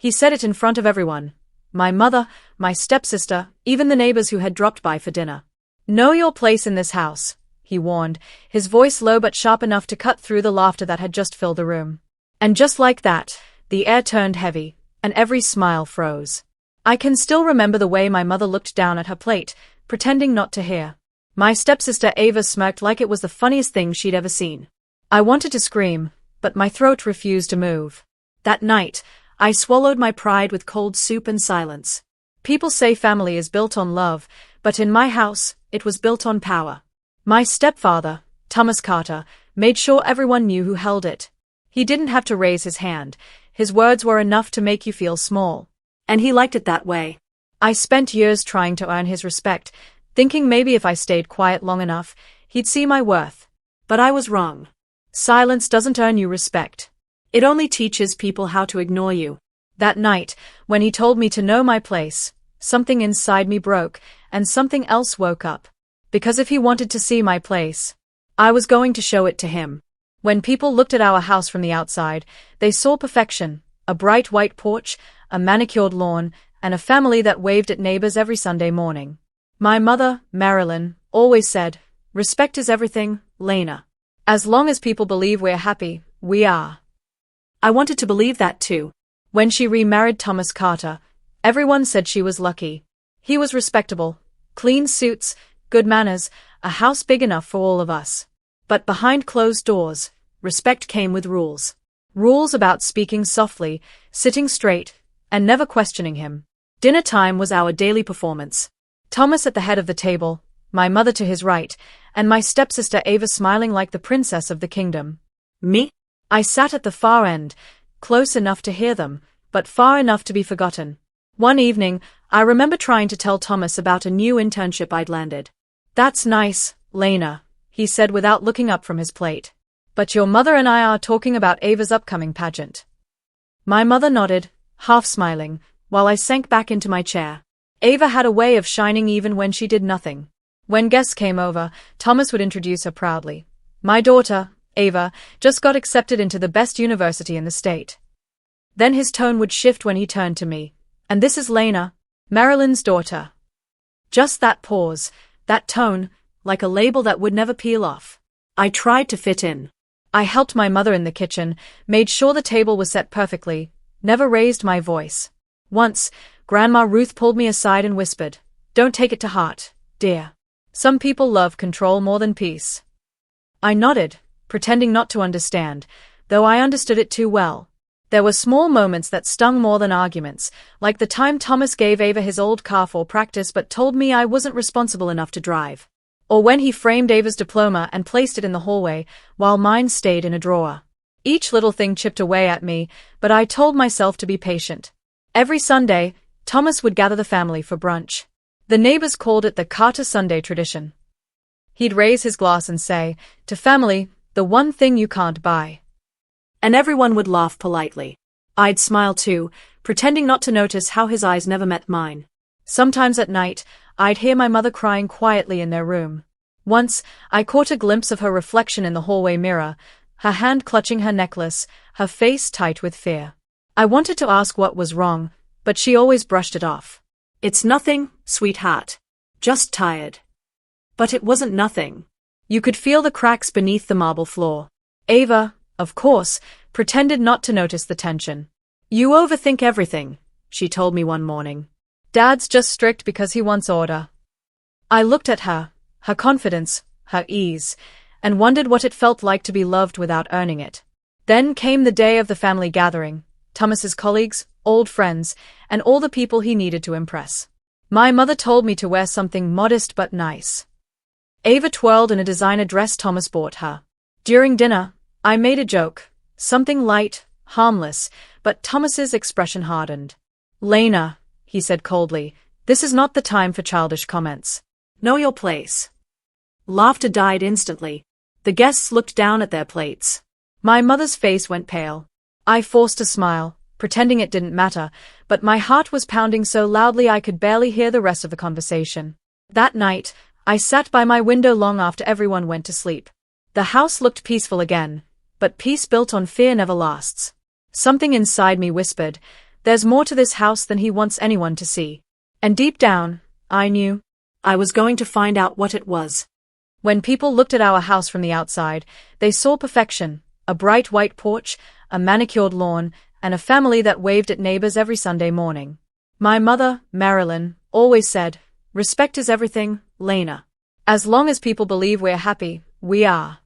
He said it in front of everyone. My mother, my stepsister, even the neighbors who had dropped by for dinner. Know your place in this house, he warned, his voice low but sharp enough to cut through the laughter that had just filled the room. And just like that, the air turned heavy, and every smile froze. I can still remember the way my mother looked down at her plate, pretending not to hear. My stepsister Ava smirked like it was the funniest thing she'd ever seen. I wanted to scream, but my throat refused to move. That night, I swallowed my pride with cold soup and silence. People say family is built on love, but in my house, it was built on power. My stepfather, Thomas Carter, made sure everyone knew who held it. He didn't have to raise his hand. His words were enough to make you feel small. And he liked it that way. I spent years trying to earn his respect, thinking maybe if I stayed quiet long enough, he'd see my worth. But I was wrong. Silence doesn't earn you respect. It only teaches people how to ignore you. That night, when he told me to know my place, something inside me broke, and something else woke up. Because if he wanted to see my place, I was going to show it to him. When people looked at our house from the outside, they saw perfection, a bright white porch, a manicured lawn, and a family that waved at neighbors every Sunday morning. My mother, Marilyn, always said, "Respect is everything, Lena. As long as people believe we're happy, we are." I wanted to believe that too. When she remarried Thomas Carter, everyone said she was lucky. He was respectable, clean suits, good manners, a house big enough for all of us. But behind closed doors, respect came with rules. Rules about speaking softly, sitting straight, and never questioning him. Dinner time was our daily performance. Thomas at the head of the table, my mother to his right, and my stepsister Ava smiling like the princess of the kingdom. Me? I sat at the far end, close enough to hear them, but far enough to be forgotten. One evening, I remember trying to tell Thomas about a new internship I'd landed. "That's nice, Lena," he said without looking up from his plate. "But your mother and I are talking about Ava's upcoming pageant." My mother nodded, half smiling, while I sank back into my chair. Ava had a way of shining even when she did nothing. When guests came over, Thomas would introduce her proudly. "My daughter, Ava, just got accepted into the best university in the state." Then his tone would shift when he turned to me. "And this is Lena, Marilyn's daughter." Just that pause, that tone, like a label that would never peel off. I tried to fit in. I helped my mother in the kitchen, made sure the table was set perfectly, never raised my voice. Once, Grandma Ruth pulled me aside and whispered, "Don't take it to heart, dear. Some people love control more than peace." I nodded, pretending not to understand, though I understood it too well. There were small moments that stung more than arguments, like the time Thomas gave Ava his old car for practice but told me I wasn't responsible enough to drive. Or when he framed Ava's diploma and placed it in the hallway, while mine stayed in a drawer. Each little thing chipped away at me, but I told myself to be patient. Every Sunday, Thomas would gather the family for brunch. The neighbors called it the Carter Sunday tradition. He'd raise his glass and say, "To family, the one thing you can't buy." And everyone would laugh politely. I'd smile too, pretending not to notice how his eyes never met mine. Sometimes at night, I'd hear my mother crying quietly in their room. Once, I caught a glimpse of her reflection in the hallway mirror, her hand clutching her necklace, her face tight with fear. I wanted to ask what was wrong, but she always brushed it off. "It's nothing, sweetheart. Just tired." But it wasn't nothing. You could feel the cracks beneath the marble floor. Ava, of course, pretended not to notice the tension. "You overthink everything," she told me one morning. "Dad's just strict because he wants order." I looked at her, her confidence, her ease, and wondered what it felt like to be loved without earning it. Then came the day of the family gathering, Thomas's colleagues, old friends, and all the people he needed to impress. My mother told me to wear something modest but nice. Ava twirled in a designer dress Thomas bought her. During dinner, I made a joke, something light, harmless, but Thomas's expression hardened. "Lena," he said coldly, "this is not the time for childish comments. Know your place." Laughter died instantly. The guests looked down at their plates. My mother's face went pale. I forced a smile, pretending it didn't matter, but my heart was pounding so loudly I could barely hear the rest of the conversation. That night, I sat by my window long after everyone went to sleep. The house looked peaceful again, but peace built on fear never lasts. Something inside me whispered, There's more to this house than he wants anyone to see. And deep down, I knew I was going to find out what it was. When people looked at our house from the outside, they saw perfection, a bright white porch, a manicured lawn, and a family that waved at neighbors every Sunday morning. My mother, Marilyn, always said, "Respect is everything, Lena. As long as people believe we're happy, we are."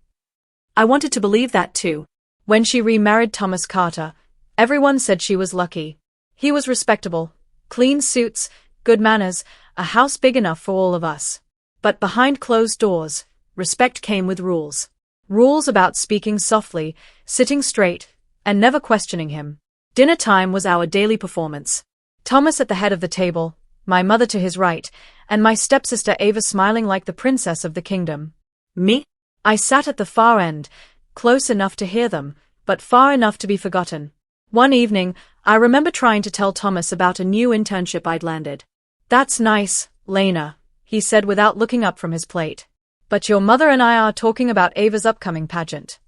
I wanted to believe that too. When she remarried Thomas Carter, everyone said she was lucky. He was respectable, clean suits, good manners, a house big enough for all of us. But behind closed doors, respect came with rules. Rules about speaking softly, sitting straight, and never questioning him. Dinner time was our daily performance. Thomas at the head of the table, my mother to his right, and my stepsister Ava smiling like the princess of the kingdom. Me? I sat at the far end, close enough to hear them, but far enough to be forgotten. One evening, I remember trying to tell Thomas about a new internship I'd landed. "That's nice, Lena," he said without looking up from his plate. "But your mother and I are talking about Ava's upcoming pageant."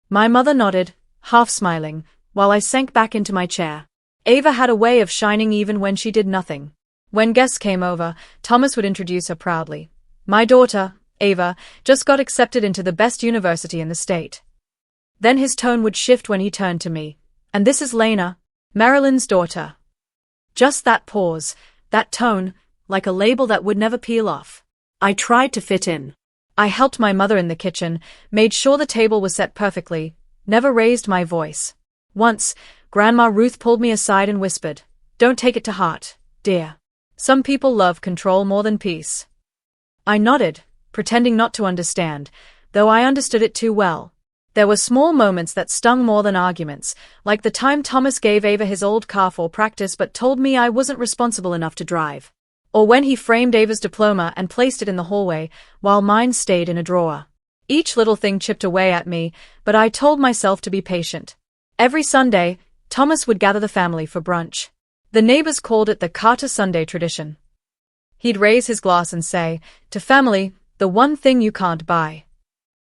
My mother nodded, half smiling, while I sank back into my chair. Ava had a way of shining even when she did nothing. When guests came over, Thomas would introduce her proudly. "My daughter, Ava, just got accepted into the best university in the state." Then his tone would shift when he turned to me. "And this is Lena, Marilyn's daughter." Just that pause, that tone, like a label that would never peel off. I tried to fit in. I helped my mother in the kitchen, made sure the table was set perfectly, never raised my voice. Once, Grandma Ruth pulled me aside and whispered, "Don't take it to heart, dear. Some people love control more than peace." I nodded, pretending not to understand, though I understood it too well. There were small moments that stung more than arguments, like the time Thomas gave Ava his old car for practice but told me I wasn't responsible enough to drive. Or when he framed Ava's diploma and placed it in the hallway, while mine stayed in a drawer. Each little thing chipped away at me, but I told myself to be patient. Every Sunday, Thomas would gather the family for brunch. The neighbors called it the Carter Sunday tradition. He'd raise his glass and say, "To family, the one thing you can't buy."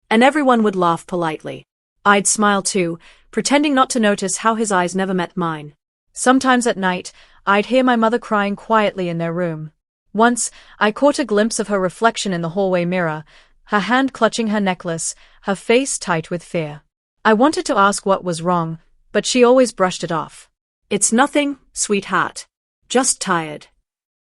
And everyone would laugh politely. I'd smile too, pretending not to notice how his eyes never met mine. Sometimes at night, I'd hear my mother crying quietly in their room. Once, I caught a glimpse of her reflection in the hallway mirror, her hand clutching her necklace, her face tight with fear. I wanted to ask what was wrong, but she always brushed it off. "It's nothing, sweetheart. Just tired."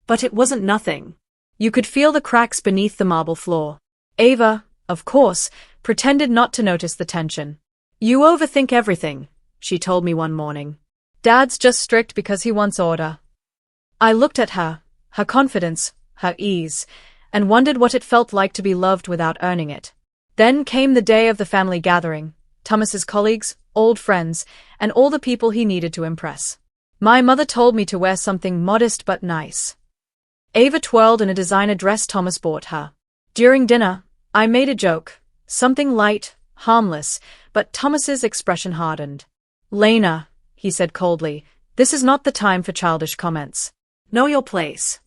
But it wasn't nothing. You could feel the cracks beneath the marble floor. Ava, of course, pretended not to notice the tension. "You overthink everything," she told me one morning. "Dad's just strict because he wants order." I looked at her, her confidence, her ease, and wondered what it felt like to be loved without earning it. Then came the day of the family gathering, Thomas's colleagues, old friends, and all the people he needed to impress. My mother told me to wear something modest but nice. Ava twirled in a designer dress Thomas bought her. During dinner, I made a joke, something light, harmless, but Thomas's expression hardened. "Lena," he said coldly, "this is not the time for childish comments. Know your place."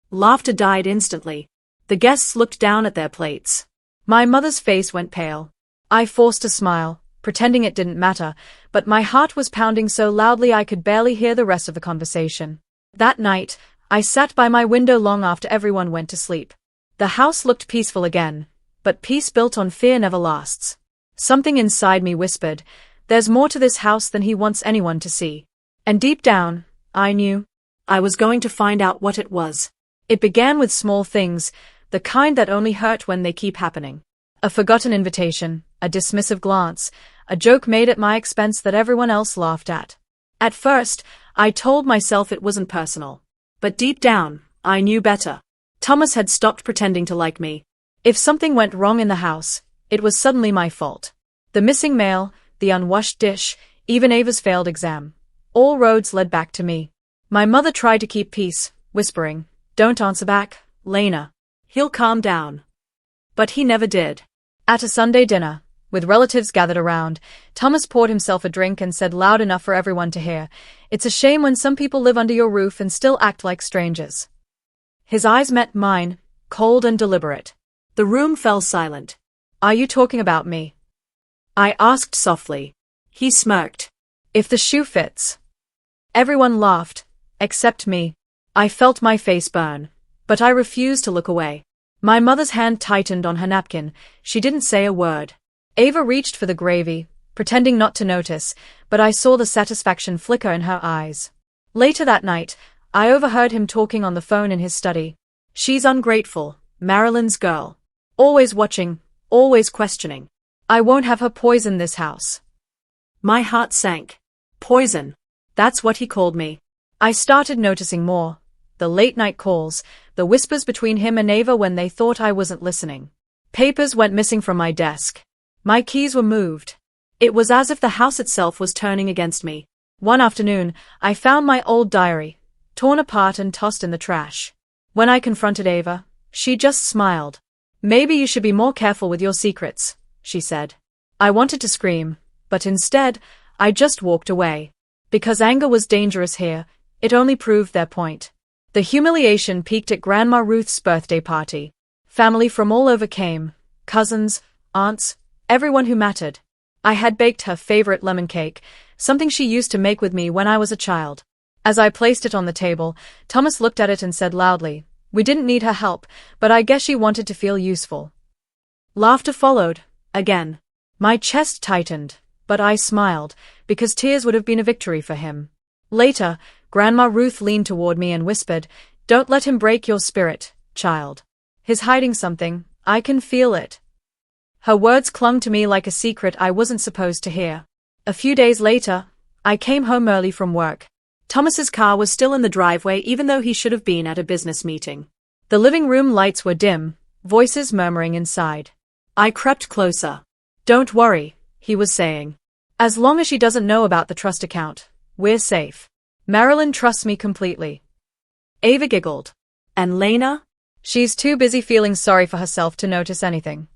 Laughter died instantly. The guests looked down at their plates. My mother's face went pale. I forced a smile, pretending it didn't matter, but my heart was pounding so loudly I could barely hear the rest of the conversation. That night, I sat by my window long after everyone went to sleep. The house looked peaceful again, but peace built on fear never lasts. Something inside me whispered, "There's more to this house than he wants anyone to see." And deep down, I knew I was going to find out what it was. It began with small things, the kind that only hurt when they keep happening. A forgotten invitation, a dismissive glance, a joke made at my expense that everyone else laughed at. At first, I told myself it wasn't personal. But deep down, I knew better. Thomas had stopped pretending to like me. If something went wrong in the house, it was suddenly my fault. The missing mail, the unwashed dish, even Ava's failed exam. All roads led back to me. My mother tried to keep peace, whispering, "Don't answer back, Lena. He'll calm down." But he never did. At a Sunday dinner, with relatives gathered around, Thomas poured himself a drink and said loud enough for everyone to hear, "It's a shame when some people live under your roof and still act like strangers." His eyes met mine, cold and deliberate. The room fell silent. "Are you talking about me?" I asked softly. He smirked. "If the shoe fits." Everyone laughed, except me. I felt my face burn, but I refused to look away. My mother's hand tightened on her napkin. She didn't say a word. Ava reached for the gravy, pretending not to notice, but I saw the satisfaction flicker in her eyes. Later that night, I overheard him talking on the phone in his study. She's ungrateful, Marilyn's girl. Always watching, always questioning. I won't have her poison this house. My heart sank. Poison. That's what he called me. I started noticing more. The late-night calls, the whispers between him and Ava when they thought I wasn't listening. Papers went missing from my desk. My keys were moved. It was as if the house itself was turning against me. One afternoon, I found my old diary, torn apart and tossed in the trash. When I confronted Ava, she just smiled. Maybe you should be more careful with your secrets, she said. I wanted to scream, but instead, I just walked away. Because anger was dangerous here, it only proved their point. The humiliation peaked at Grandma Ruth's birthday party. Family from all over came, cousins, aunts, everyone who mattered. I had baked her favorite lemon cake, something she used to make with me when I was a child. As I placed it on the table, Thomas looked at it and said loudly, "We didn't need her help, but I guess she wanted to feel useful." Laughter followed, again. My chest tightened, but I smiled, because tears would have been a victory for him. Later, Grandma Ruth leaned toward me and whispered, "Don't let him break your spirit, child. He's hiding something, I can feel it." Her words clung to me like a secret I wasn't supposed to hear. A few days later, I came home early from work. Thomas's car was still in the driveway even though he should have been at a business meeting. The living room lights were dim, voices murmuring inside. I crept closer. "Don't worry," he was saying. "As long as she doesn't know about the trust account, we're safe. Marilyn trusts me completely." Ava giggled. "And Lena?" "She's too busy feeling sorry for herself to notice anything."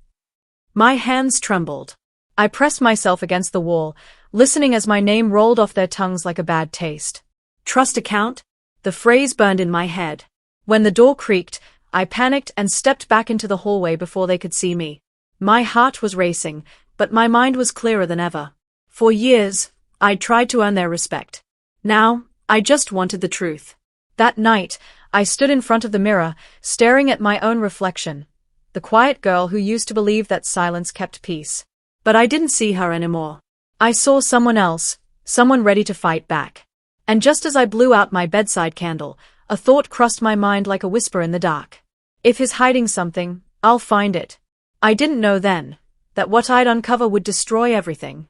My hands trembled. I pressed myself against the wall, listening as my name rolled off their tongues like a bad taste. Trust account? The phrase burned in my head. When the door creaked, I panicked and stepped back into the hallway before they could see me. My heart was racing, but my mind was clearer than ever. For years, I'd tried to earn their respect. Now, I just wanted the truth. That night, I stood in front of the mirror, staring at my own reflection. The quiet girl who used to believe that silence kept peace. But I didn't see her anymore. I saw someone else, someone ready to fight back. And just as I blew out my bedside candle, a thought crossed my mind like a whisper in the dark. If he's hiding something, I'll find it. I didn't know then that what I'd uncover would destroy everything.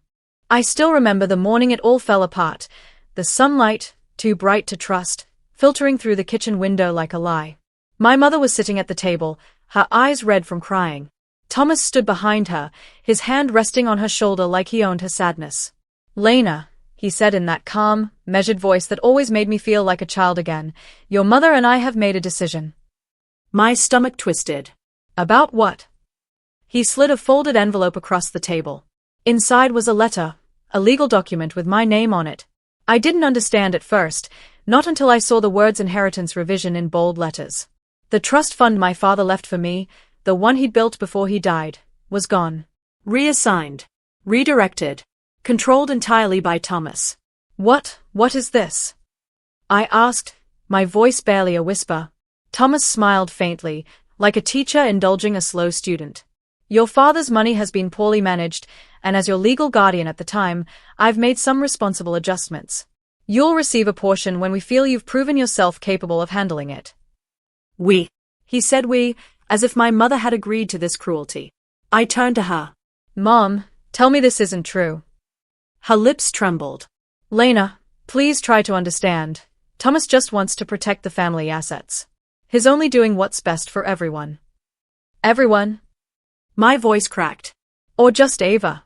I still remember the morning it all fell apart, the sunlight, too bright to trust, filtering through the kitchen window like a lie. My mother was sitting at the table, her eyes red from crying. Thomas stood behind her, his hand resting on her shoulder like he owned her sadness. "Lena," he said in that calm, measured voice that always made me feel like a child again, "your mother and I have made a decision." My stomach twisted. About what? He slid a folded envelope across the table. Inside was a letter, a legal document with my name on it. I didn't understand at first, not until I saw the words inheritance revision in bold letters. The trust fund my father left for me, the one he'd built before he died, was gone. Reassigned. Redirected. Controlled entirely by Thomas. What is this?" I asked, my voice barely a whisper. Thomas smiled faintly, like a teacher indulging a slow student. "Your father's money has been poorly managed, and as your legal guardian at the time, I've made some responsible adjustments. You'll receive a portion when we feel you've proven yourself capable of handling it." "We," he said as if my mother had agreed to this cruelty. I turned to her. "Mom, tell me this isn't true." Her lips trembled. "Lena, please try to understand. Thomas just wants to protect the family assets. He's only doing what's best for everyone." "Everyone?" My voice cracked. "Or just Ava?"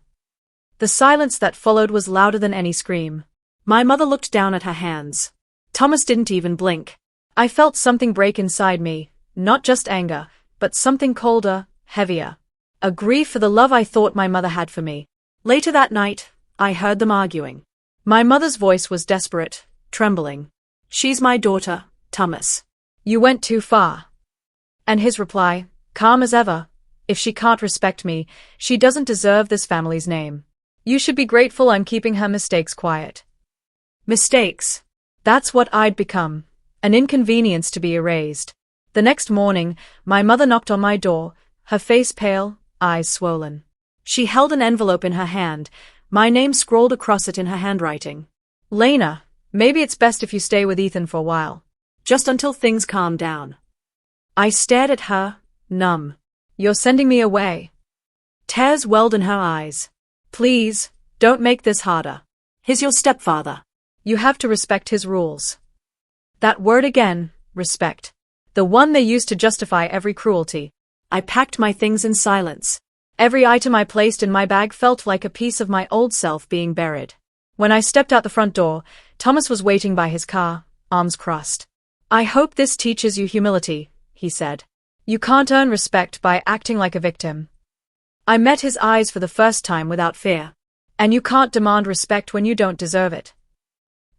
The silence that followed was louder than any scream. My mother looked down at her hands. Thomas didn't even blink. I felt something break inside me, not just anger, but something colder, heavier. A grief for the love I thought my mother had for me. Later that night, I heard them arguing. My mother's voice was desperate, trembling. "She's my daughter, Thomas. You went too far." And his reply, calm as ever, "If she can't respect me, she doesn't deserve this family's name. You should be grateful I'm keeping her mistakes quiet." Mistakes. That's what I'd become. An inconvenience to be erased. The next morning, my mother knocked on my door, her face pale, eyes swollen. She held an envelope in her hand, my name scrawled across it in her handwriting. Lena, maybe it's best if you stay with Ethan for a while. Just until things calm down. I stared at her, numb. You're sending me away. Tears welled in her eyes. Please, don't make this harder. He's your stepfather. You have to respect his rules. That word again, respect. The one they used to justify every cruelty. I packed my things in silence. Every item I placed in my bag felt like a piece of my old self being buried. When I stepped out the front door, Thomas was waiting by his car, arms crossed. I hope this teaches you humility, he said. You can't earn respect by acting like a victim. I met his eyes for the first time without fear. And you can't demand respect when you don't deserve it.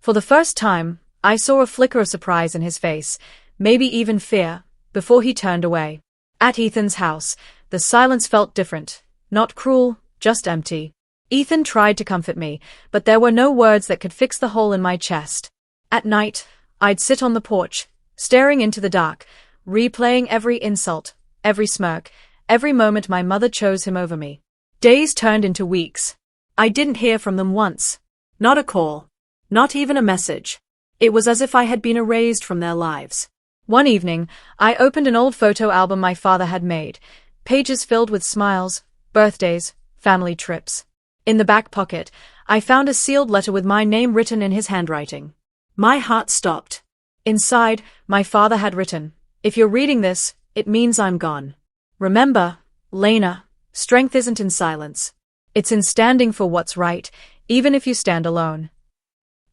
For the first time, I saw a flicker of surprise in his face, maybe even fear, before he turned away. At Ethan's house, the silence felt different, not cruel, just empty. Ethan tried to comfort me, but there were no words that could fix the hole in my chest. At night, I'd sit on the porch, staring into the dark, replaying every insult, every smirk, every moment my mother chose him over me. Days turned into weeks. I didn't hear from them once. Not a call. Not even a message. It was as if I had been erased from their lives. One evening, I opened an old photo album my father had made, pages filled with smiles, birthdays, family trips. In the back pocket, I found a sealed letter with my name written in his handwriting. My heart stopped. Inside, my father had written, "If you're reading this, it means I'm gone. Remember, Lena, strength isn't in silence. It's in standing for what's right, even if you stand alone."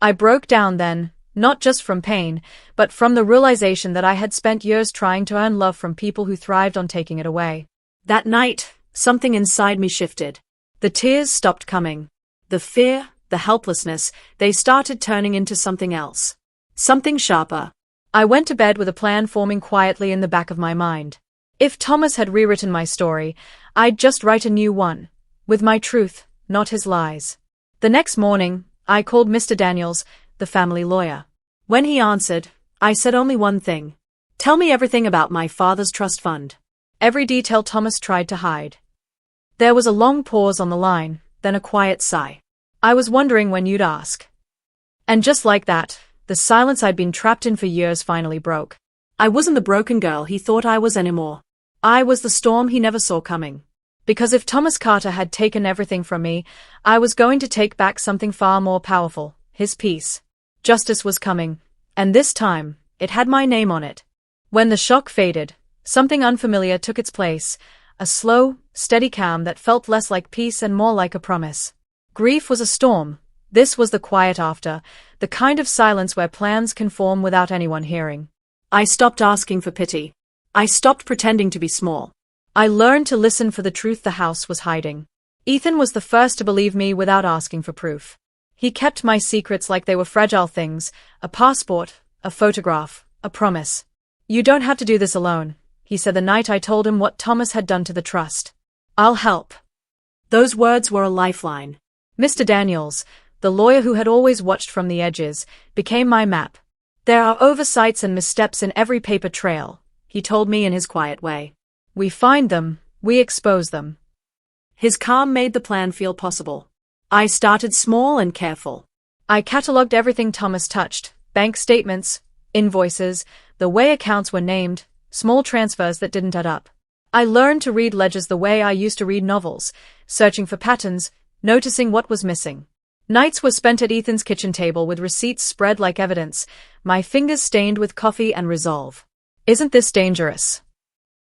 I broke down then, not just from pain, but from the realization that I had spent years trying to earn love from people who thrived on taking it away. That night, something inside me shifted. The tears stopped coming. The fear, the helplessness, they started turning into something else. Something sharper. I went to bed with a plan forming quietly in the back of my mind. If Thomas had rewritten my story, I'd just write a new one, with my truth, not his lies. The next morning, I called Mr. Daniels, the family lawyer. When he answered, I said only one thing. "Tell me everything about my father's trust fund." Every detail Thomas tried to hide. There was a long pause on the line, then a quiet sigh. "I was wondering when you'd ask." And just like that, the silence I'd been trapped in for years finally broke. I wasn't the broken girl he thought I was anymore. I was the storm he never saw coming. Because if Thomas Carter had taken everything from me, I was going to take back something far more powerful, his peace. Justice was coming, and this time, it had my name on it. When the shock faded, something unfamiliar took its place, a slow, steady calm that felt less like peace and more like a promise. Grief was a storm. This was the quiet after, the kind of silence where plans can form without anyone hearing. I stopped asking for pity. I stopped pretending to be small. I learned to listen for the truth the house was hiding. Ethan was the first to believe me without asking for proof. He kept my secrets like they were fragile things, a passport, a photograph, a promise. "You don't have to do this alone," he said the night I told him what Thomas had done to the trust. "I'll help." Those words were a lifeline. Mr. Daniels, the lawyer who had always watched from the edges, became my map. "There are oversights and missteps in every paper trail," he told me in his quiet way. "We find them, we expose them." His calm made the plan feel possible. I started small and careful. I catalogued everything Thomas touched, bank statements, invoices, the way accounts were named, small transfers that didn't add up. I learned to read ledgers the way I used to read novels, searching for patterns, noticing what was missing. Nights were spent at Ethan's kitchen table with receipts spread like evidence, my fingers stained with coffee and resolve. "Isn't this dangerous?"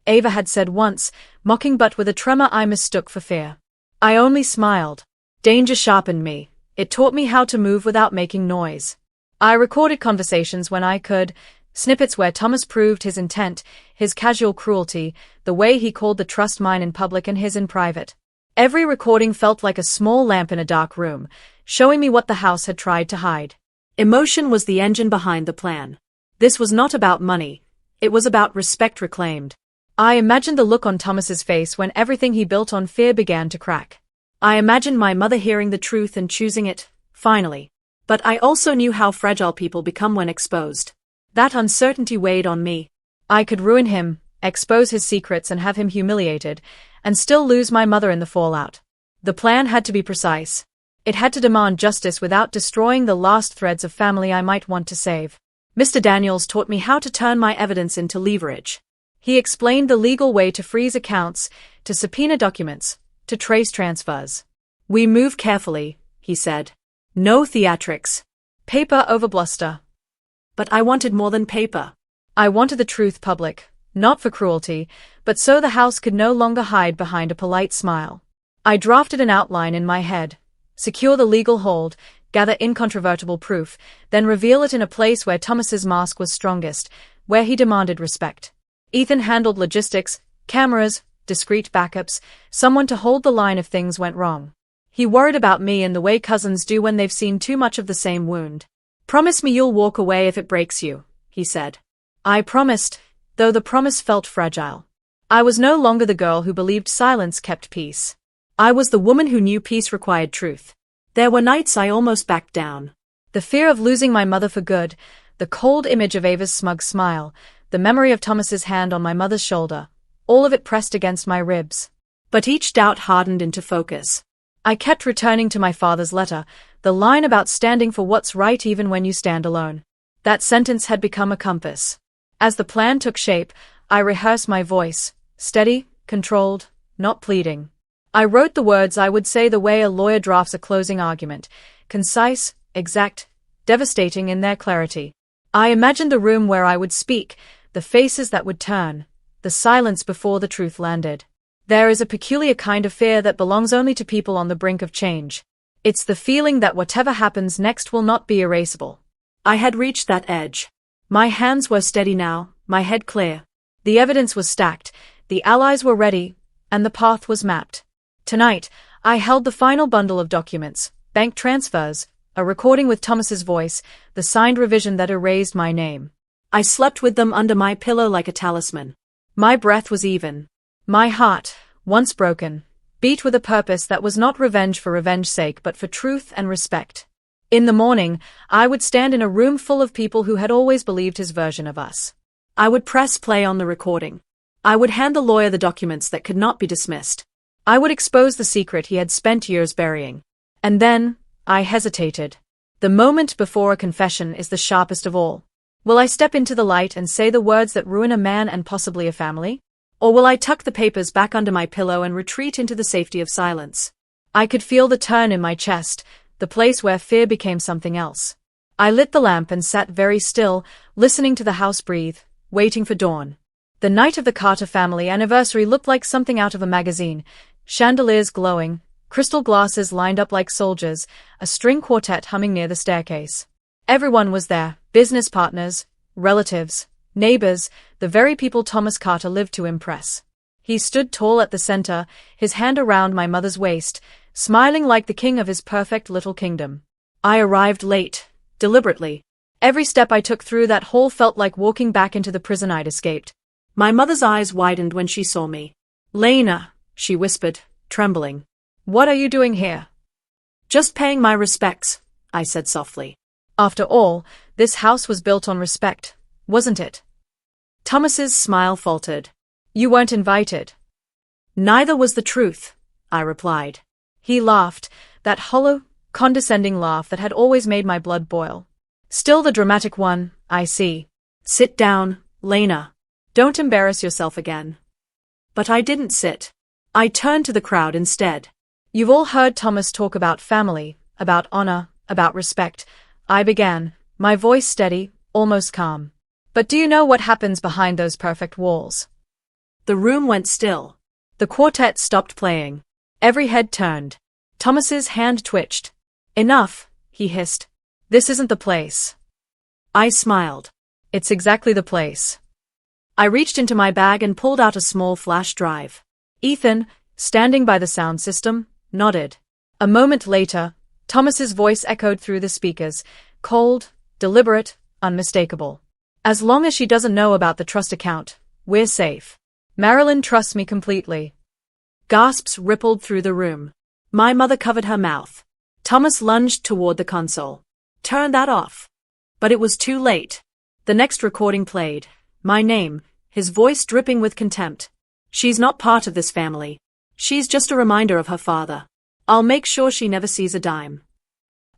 Ava had said once, mocking but with a tremor I mistook for fear. I only smiled. Danger sharpened me. It taught me how to move without making noise. I recorded conversations when I could, snippets where Thomas proved his intent, his casual cruelty, the way he called the trust mine in public and his in private. Every recording felt like a small lamp in a dark room, showing me what the house had tried to hide. Emotion was the engine behind the plan. This was not about money. It was about respect reclaimed. I imagined the look on Thomas's face when everything he built on fear began to crack. I imagined my mother hearing the truth and choosing it, finally. But I also knew how fragile people become when exposed. That uncertainty weighed on me. I could ruin him, expose his secrets and have him humiliated, and still lose my mother in the fallout. The plan had to be precise. It had to demand justice without destroying the last threads of family I might want to save. Mr. Daniels taught me how to turn my evidence into leverage. He explained the legal way to freeze accounts, to subpoena documents, to trace transfers. We move carefully, he said. No theatrics. Paper over bluster. But I wanted more than paper. I wanted the truth public, not for cruelty, but so the house could no longer hide behind a polite smile. I drafted an outline in my head. Secure the legal hold, gather incontrovertible proof, then reveal it in a place where Thomas's mask was strongest, where he demanded respect. Ethan handled logistics, cameras, discreet backups, someone to hold the line if things went wrong. He worried about me in the way cousins do when they've seen too much of the same wound. Promise me you'll walk away if it breaks you, he said. I promised, though the promise felt fragile. I was no longer the girl who believed silence kept peace. I was the woman who knew peace required truth. There were nights I almost backed down. The fear of losing my mother for good, the cold image of Ava's smug smile, the memory of Thomas's hand on my mother's shoulder, all of it pressed against my ribs. But each doubt hardened into focus. I kept returning to my father's letter, the line about standing for what's right even when you stand alone. That sentence had become a compass. As the plan took shape, I rehearsed my voice, steady, controlled, not pleading. I wrote the words I would say the way a lawyer drafts a closing argument, concise, exact, devastating in their clarity. I imagined the room where I would speak, the faces that would turn, the silence before the truth landed. There is a peculiar kind of fear that belongs only to people on the brink of change. It's the feeling that whatever happens next will not be erasable. I had reached that edge. My hands were steady now, my head clear. The evidence was stacked, the allies were ready, and the path was mapped. Tonight, I held the final bundle of documents, bank transfers, a recording with Thomas's voice, the signed revision that erased my name. I slept with them under my pillow like a talisman. My breath was even. My heart, once broken, beat with a purpose that was not revenge for revenge's sake but for truth and respect. In the morning, I would stand in a room full of people who had always believed his version of us. I would press play on the recording. I would hand the lawyer the documents that could not be dismissed. I would expose the secret he had spent years burying. And then, I hesitated. The moment before a confession is the sharpest of all. Will I step into the light and say the words that ruin a man and possibly a family? Or will I tuck the papers back under my pillow and retreat into the safety of silence? I could feel the turn in my chest, the place where fear became something else. I lit the lamp and sat very still, listening to the house breathe, waiting for dawn. The night of the Carter family anniversary looked like something out of a magazine, chandeliers glowing, crystal glasses lined up like soldiers, a string quartet humming near the staircase. Everyone was there, business partners, relatives, neighbors, the very people Thomas Carter lived to impress. He stood tall at the center, his hand around my mother's waist, smiling like the king of his perfect little kingdom. I arrived late, deliberately. Every step I took through that hall felt like walking back into the prison I'd escaped. My mother's eyes widened when she saw me. "Lena," she whispered, trembling. "What are you doing here?" "Just paying my respects," I said softly. After all, this house was built on respect, wasn't it? Thomas's smile faltered. "You weren't invited." "Neither was the truth," I replied. He laughed, that hollow, condescending laugh that had always made my blood boil. "Still the dramatic one, I see." "Sit down, Lena. Don't embarrass yourself again." But I didn't sit. I turned to the crowd instead. "You've all heard Thomas talk about family, about honor, about respect," I began, my voice steady, almost calm. "But do you know what happens behind those perfect walls?" The room went still. The quartet stopped playing. Every head turned. Thomas's hand twitched. "Enough," he hissed. "This isn't the place." I smiled. "It's exactly the place." I reached into my bag and pulled out a small flash drive. Ethan, standing by the sound system, nodded. A moment later, Thomas's voice echoed through the speakers, cold, deliberate, unmistakable. "As long as she doesn't know about the trust account, we're safe. Marilyn trusts me completely." Gasps rippled through the room. My mother covered her mouth. Thomas lunged toward the console. Turn that off. But it was too late. The next recording played. My name, his voice dripping with contempt. She's not part of this family. She's just a reminder of her father. I'll make sure she never sees a dime.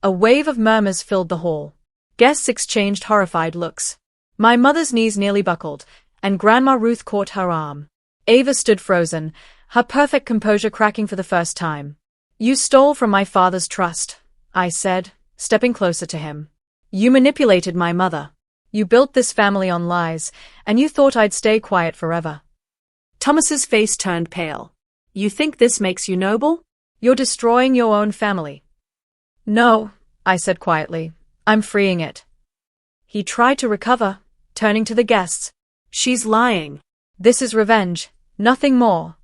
A wave of murmurs filled the hall. Guests exchanged horrified looks. My mother's knees nearly buckled, and Grandma Ruth caught her arm. Ava stood frozen, her perfect composure cracking for the first time. You stole from my father's trust, I said, stepping closer to him. You manipulated my mother. You built this family on lies, and you thought I'd stay quiet forever. Thomas's face turned pale. You think this makes you noble? You're destroying your own family. No, I said quietly. I'm freeing it. He tried to recover, turning to the guests. She's lying. This is revenge, nothing more.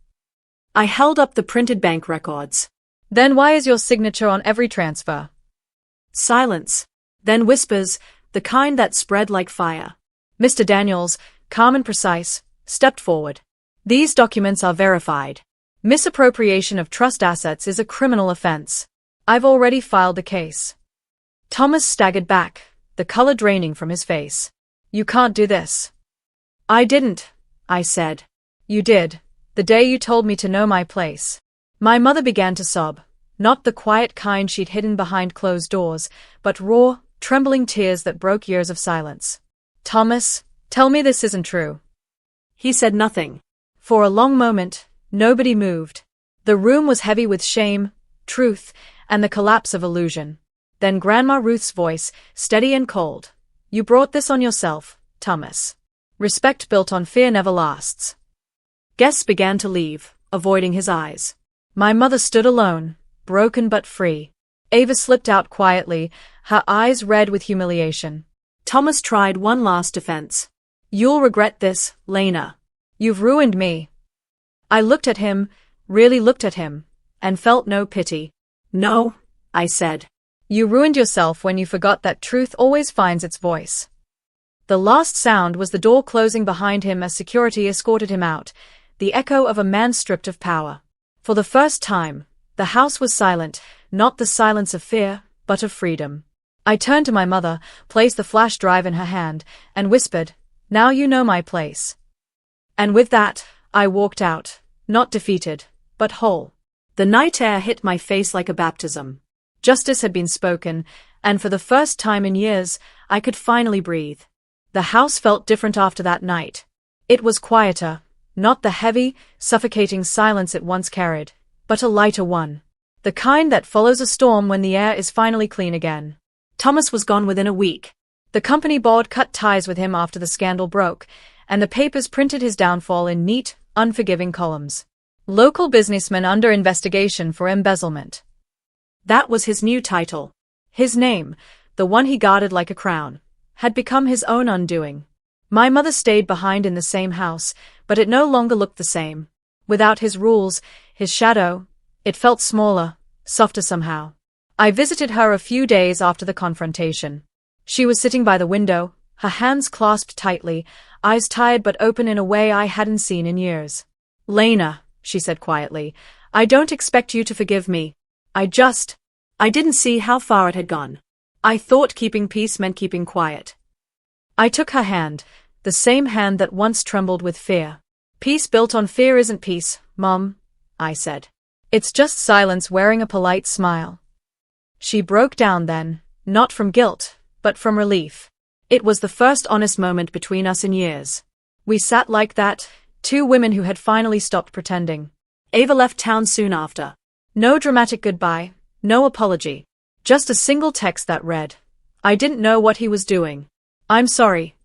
I held up the printed bank records. Then why is your signature on every transfer? Silence. Then whispers, the kind that spread like fire. Mr. Daniels, calm and precise, stepped forward. These documents are verified. Misappropriation of trust assets is a criminal offense. I've already filed the case. Thomas staggered back, the color draining from his face. You can't do this. I didn't, I said. You did, the day you told me to know my place. My mother began to sob, not the quiet kind she'd hidden behind closed doors, but raw, trembling tears that broke years of silence. Thomas, tell me this isn't true. He said nothing. For a long moment, nobody moved. The room was heavy with shame, truth, and the collapse of illusion. Then Grandma Ruth's voice, steady and cold. You brought this on yourself, Thomas. Respect built on fear never lasts. Guests began to leave, avoiding his eyes. My mother stood alone, broken but free. Ava slipped out quietly, her eyes red with humiliation. Thomas tried one last defense. You'll regret this, Lena. You've ruined me. I looked at him, really looked at him, and felt no pity. No, I said. You ruined yourself when you forgot that truth always finds its voice. The last sound was the door closing behind him as security escorted him out, the echo of a man stripped of power. For the first time, the house was silent, not the silence of fear, but of freedom. I turned to my mother, placed the flash drive in her hand, and whispered, Now you know my place. And with that, I walked out, not defeated, but whole. The night air hit my face like a baptism. Justice had been spoken, and for the first time in years, I could finally breathe. The house felt different after that night. It was quieter, not the heavy, suffocating silence it once carried, but a lighter one. The kind that follows a storm when the air is finally clean again. Thomas was gone within a week. The company board cut ties with him after the scandal broke, and the papers printed his downfall in neat, unforgiving columns. Local businessman under investigation for embezzlement. That was his new title. His name, the one he guarded like a crown, had become his own undoing. My mother stayed behind in the same house, but it no longer looked the same. Without his rules, his shadow, it felt smaller, softer somehow. I visited her a few days after the confrontation. She was sitting by the window, her hands clasped tightly, eyes tired but open in a way I hadn't seen in years. Lena, she said quietly, I don't expect you to forgive me. I didn't see how far it had gone. I thought keeping peace meant keeping quiet. I took her hand, the same hand that once trembled with fear. Peace built on fear isn't peace, Mom, I said. It's just silence wearing a polite smile. She broke down then, not from guilt, but from relief. It was the first honest moment between us in years. We sat like that, two women who had finally stopped pretending. Ava left town soon after. No dramatic goodbye, no apology. Just a single text that read, I didn't know what he was doing. I'm sorry.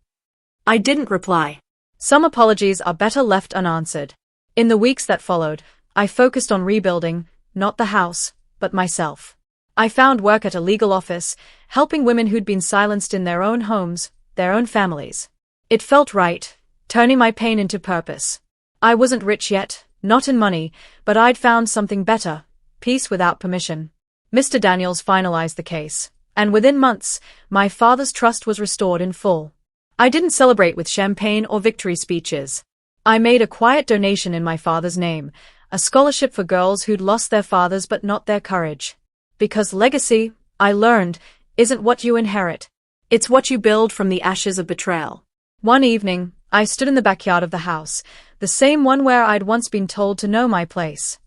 I didn't reply. Some apologies are better left unanswered. In the weeks that followed, I focused on rebuilding, not the house, but myself. I found work at a legal office, helping women who'd been silenced in their own homes, their own families. It felt right, turning my pain into purpose. I wasn't rich yet, not in money, but I'd found something better, peace without permission. Mr. Daniels finalized the case, and within months, my father's trust was restored in full. I didn't celebrate with champagne or victory speeches. I made a quiet donation in my father's name, a scholarship for girls who'd lost their fathers but not their courage. Because legacy, I learned, isn't what you inherit. It's what you build from the ashes of betrayal. One evening, I stood in the backyard of the house, the same one where I'd once been told to know my place.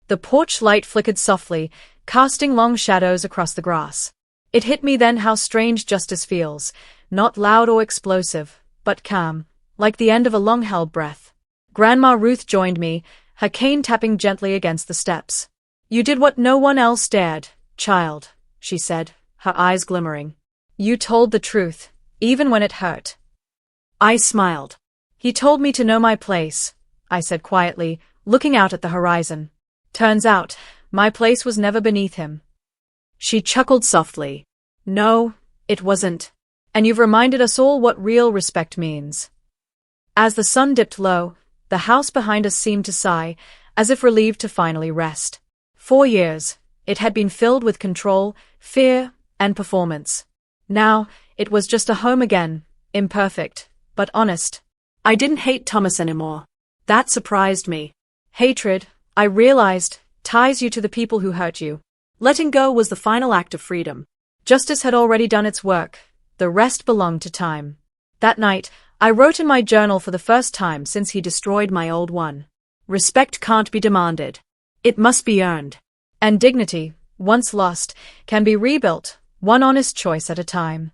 The porch light flickered softly, casting long shadows across the grass. It hit me then how strange justice feels, not loud or explosive, but calm, like the end of a long-held breath. Grandma Ruth joined me, her cane tapping gently against the steps. "You did what no one else dared, child," she said, her eyes glimmering. "You told the truth, even when it hurt." I smiled. "He told me to know my place," I said quietly, looking out at the horizon. "Turns out, my place was never beneath him." She chuckled softly. "No, it wasn't. And you've reminded us all what real respect means." As the sun dipped low, the house behind us seemed to sigh, as if relieved to finally rest. 4 years, it had been filled with control, fear, and performance. Now, it was just a home again, imperfect, but honest. I didn't hate Thomas anymore. That surprised me. Hatred, I realized, ties you to the people who hurt you. Letting go was the final act of freedom. Justice had already done its work. The rest belonged to time. That night, I wrote in my journal for the first time since he destroyed my old one. Respect can't be demanded. It must be earned. And dignity, once lost, can be rebuilt, one honest choice at a time.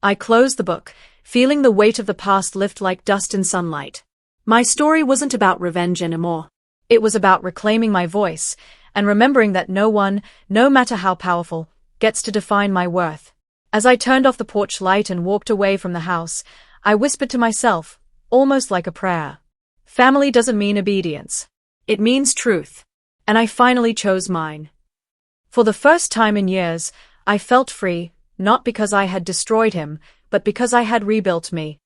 I closed the book, feeling the weight of the past lift like dust in sunlight. My story wasn't about revenge anymore. It was about reclaiming my voice, and remembering that no one, no matter how powerful, gets to define my worth. As I turned off the porch light and walked away from the house, I whispered to myself, almost like a prayer. Family doesn't mean obedience. It means truth. And I finally chose mine. For the first time in years, I felt free, not because I had destroyed him, but because I had rebuilt me.